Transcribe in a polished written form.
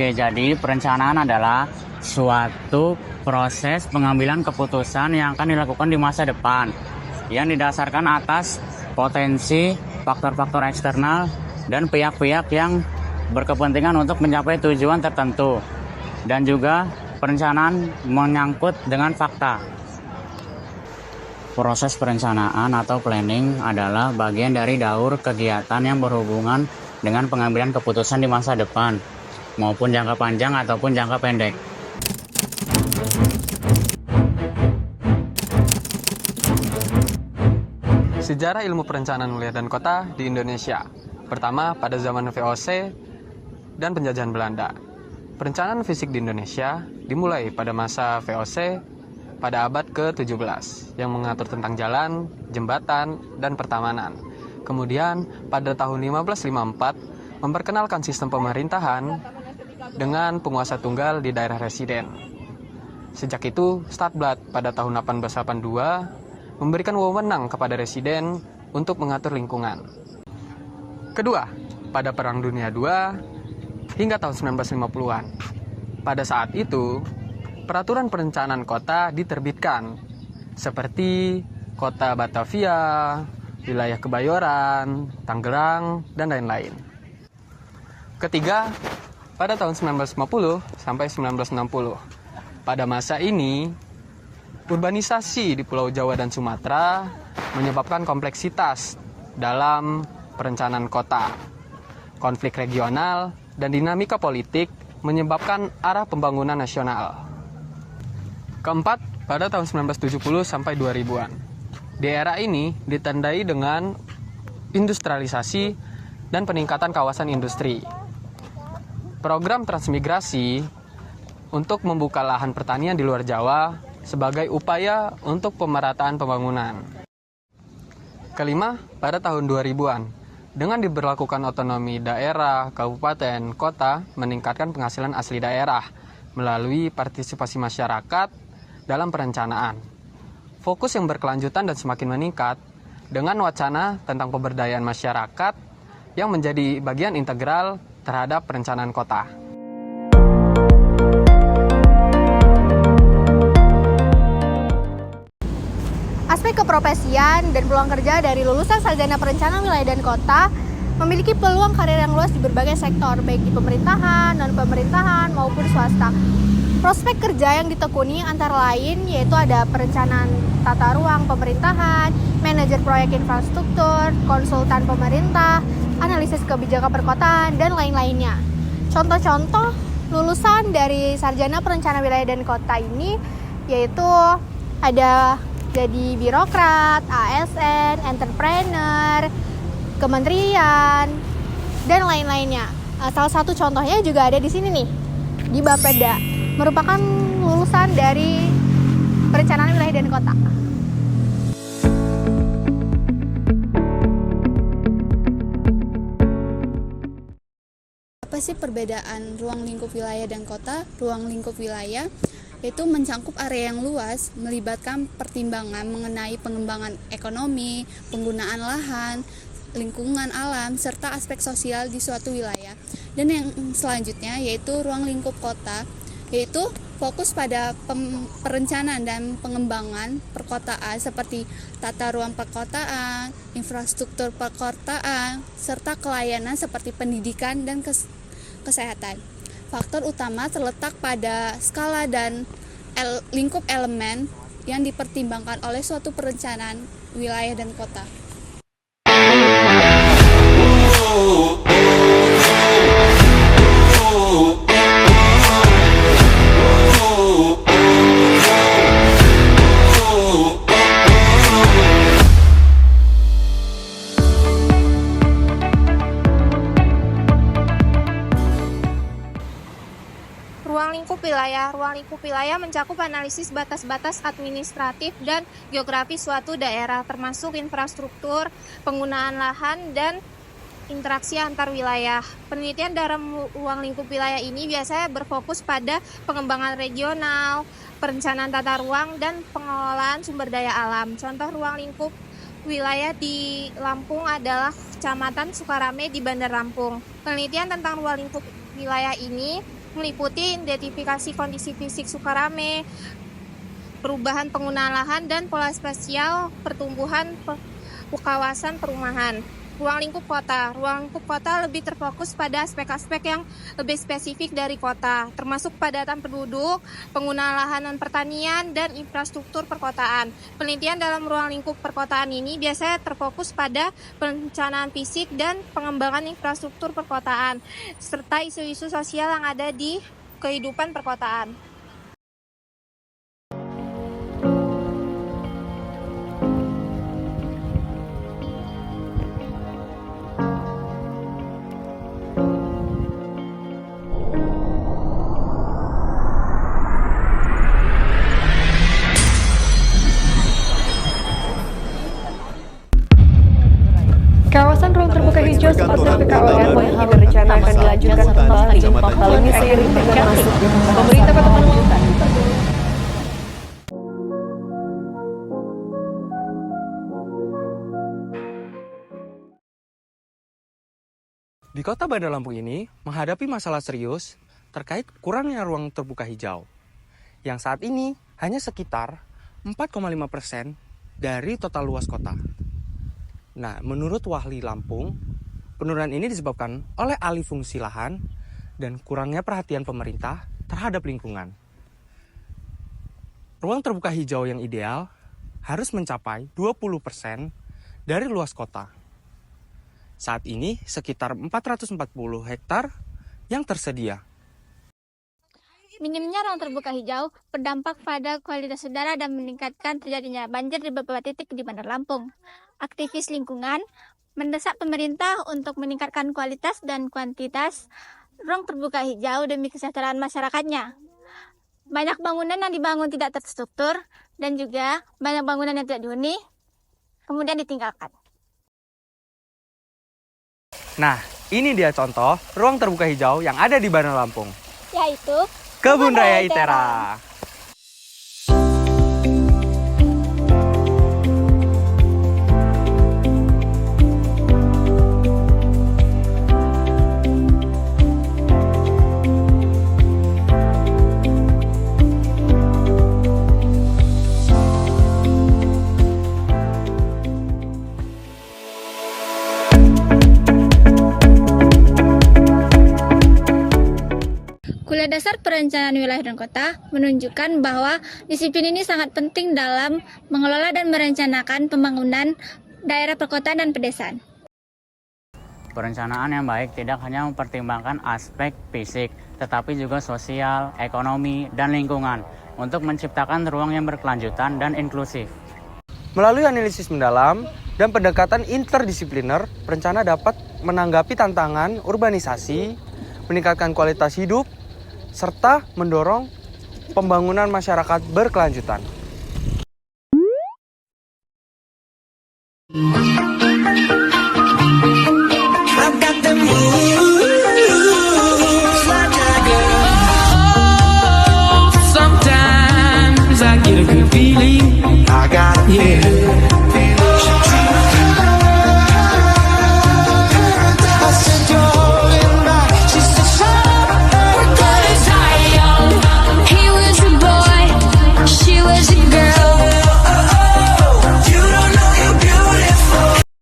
Oke, jadi perencanaan adalah suatu proses pengambilan keputusan yang akan dilakukan di masa depan yang didasarkan atas potensi faktor-faktor eksternal dan pihak-pihak yang berkepentingan untuk mencapai tujuan tertentu, dan juga perencanaan menyangkut dengan fakta. Proses perencanaan atau planning adalah bagian dari daur kegiatan yang berhubungan dengan pengambilan keputusan di masa depan maupun jangka panjang ataupun jangka pendek. Sejarah ilmu perencanaan wilayah dan kota di Indonesia. Pertama, pada zaman VOC dan penjajahan Belanda. Perencanaan fisik di Indonesia dimulai pada masa VOC pada abad ke-17 yang mengatur tentang jalan, jembatan, dan pertamanan. Kemudian, pada tahun 1554 memperkenalkan sistem pemerintahan dengan penguasa tunggal di daerah residen. Sejak itu, Stadtblad pada tahun 1882 memberikan wewenang kepada residen untuk mengatur lingkungan. Kedua, pada Perang Dunia II hingga tahun 1950-an. Pada saat itu, peraturan perencanaan kota diterbitkan, seperti Kota Batavia, Wilayah Kebayoran, Tangerang, dan lain-lain. Ketiga, pada tahun 1950 sampai 1960. Pada masa ini, urbanisasi di Pulau Jawa dan Sumatera menyebabkan kompleksitas dalam perencanaan kota. Konflik regional dan dinamika politik menyebabkan arah pembangunan nasional. Keempat, pada tahun 1970 sampai 2000-an. Di era ini ditandai dengan industrialisasi dan peningkatan kawasan industri. Program transmigrasi untuk membuka lahan pertanian di luar Jawa sebagai upaya untuk pemerataan pembangunan. Kelima, pada tahun 2000-an, dengan diberlakukan otonomi daerah, kabupaten, kota, meningkatkan penghasilan asli daerah melalui partisipasi masyarakat dalam perencanaan. Fokus yang berkelanjutan dan semakin meningkat dengan wacana tentang pemberdayaan masyarakat yang menjadi bagian integral terhadap perencanaan kota. Aspek keprofesian dan peluang kerja dari lulusan sarjana perencanaan wilayah dan kota memiliki peluang karir yang luas di berbagai sektor, baik di pemerintahan, non-pemerintahan, maupun swasta. Prospek kerja yang ditekuni antara lain yaitu ada perencanaan tata ruang pemerintahan, manajer proyek infrastruktur, konsultan pemerintah, analisis kebijakan perkotaan, dan lain-lainnya. Contoh-contoh lulusan dari sarjana perencanaan wilayah dan kota ini yaitu ada jadi birokrat, ASN, entrepreneur, kementerian, dan lain-lainnya. Salah satu contohnya juga ada di sini nih, di Bapeda, merupakan lulusan dari perencanaan wilayah dan kota. Apa sih perbedaan ruang lingkup wilayah dan kota? Ruang lingkup wilayah yaitu mencakup area yang luas, melibatkan pertimbangan mengenai pengembangan ekonomi, penggunaan lahan, lingkungan alam, serta aspek sosial di suatu wilayah. Dan yang selanjutnya yaitu ruang lingkup kota, yaitu fokus pada perencanaan dan pengembangan perkotaan seperti tata ruang perkotaan, infrastruktur perkotaan, serta kelayanan seperti pendidikan dan kesehatan. Faktor utama terletak pada skala dan lingkup elemen yang dipertimbangkan oleh suatu perencanaan wilayah dan kota. wilayah. Ruang lingkup wilayah mencakup analisis batas-batas administratif dan geografis suatu daerah, termasuk infrastruktur, penggunaan lahan, dan interaksi antar wilayah. Penelitian dalam ruang lingkup wilayah ini biasanya berfokus pada pengembangan regional, perencanaan tata ruang, dan pengelolaan sumber daya alam. Contoh ruang lingkup wilayah di Lampung adalah Kecamatan Sukarame di Bandar Lampung. Penelitian tentang ruang lingkup wilayah ini meliputi identifikasi kondisi fisik Sukarame, perubahan penggunaan lahan, dan pola spasial pertumbuhan kawasan perumahan. Ruang lingkup kota. Ruang lingkup kota lebih terfokus pada aspek-aspek yang lebih spesifik dari kota, termasuk kepadatan penduduk, penggunaan lahan dan pertanian, dan infrastruktur perkotaan. Penelitian dalam ruang lingkup perkotaan ini biasanya terfokus pada perencanaan fisik dan pengembangan infrastruktur perkotaan, serta isu-isu sosial yang ada di kehidupan perkotaan. Kawasan ruang terbuka hijau seperti PKWR yang direncanakan dilanjutkan kembali. Hal ini seiring dengan masuknya pemerintah Kota menunjukkan. Di Kota Bandar Lampung ini menghadapi masalah serius terkait kurangnya ruang terbuka hijau, yang saat ini hanya sekitar 4,5% dari total luas kota. Nah, menurut Wahli Lampung, penurunan ini disebabkan oleh alih fungsi lahan dan kurangnya perhatian pemerintah terhadap lingkungan. Ruang terbuka hijau yang ideal harus mencapai 20% dari luas kota. Saat ini sekitar 440 hektar yang tersedia. Minimnya ruang terbuka hijau berdampak pada kualitas udara dan meningkatkan terjadinya banjir di beberapa titik di Bandar Lampung. Aktivis lingkungan mendesak pemerintah untuk meningkatkan kualitas dan kuantitas ruang terbuka hijau demi kesejahteraan masyarakatnya. Banyak bangunan yang dibangun tidak terstruktur dan juga banyak bangunan yang tidak dihuni kemudian ditinggalkan. Nah, ini dia contoh ruang terbuka hijau yang ada di Bandar Lampung, Yaitu Kebun Raya ITERA. Kuliah Dasar Perencanaan Wilayah dan Kota menunjukkan bahwa disiplin ini sangat penting dalam mengelola dan merencanakan pembangunan daerah perkotaan dan pedesaan. Perencanaan yang baik tidak hanya mempertimbangkan aspek fisik, tetapi juga sosial, ekonomi, dan lingkungan untuk menciptakan ruang yang berkelanjutan dan inklusif. Melalui analisis mendalam dan pendekatan interdisipliner, perencana dapat menanggapi tantangan urbanisasi, meningkatkan kualitas hidup, serta mendorong pembangunan masyarakat berkelanjutan.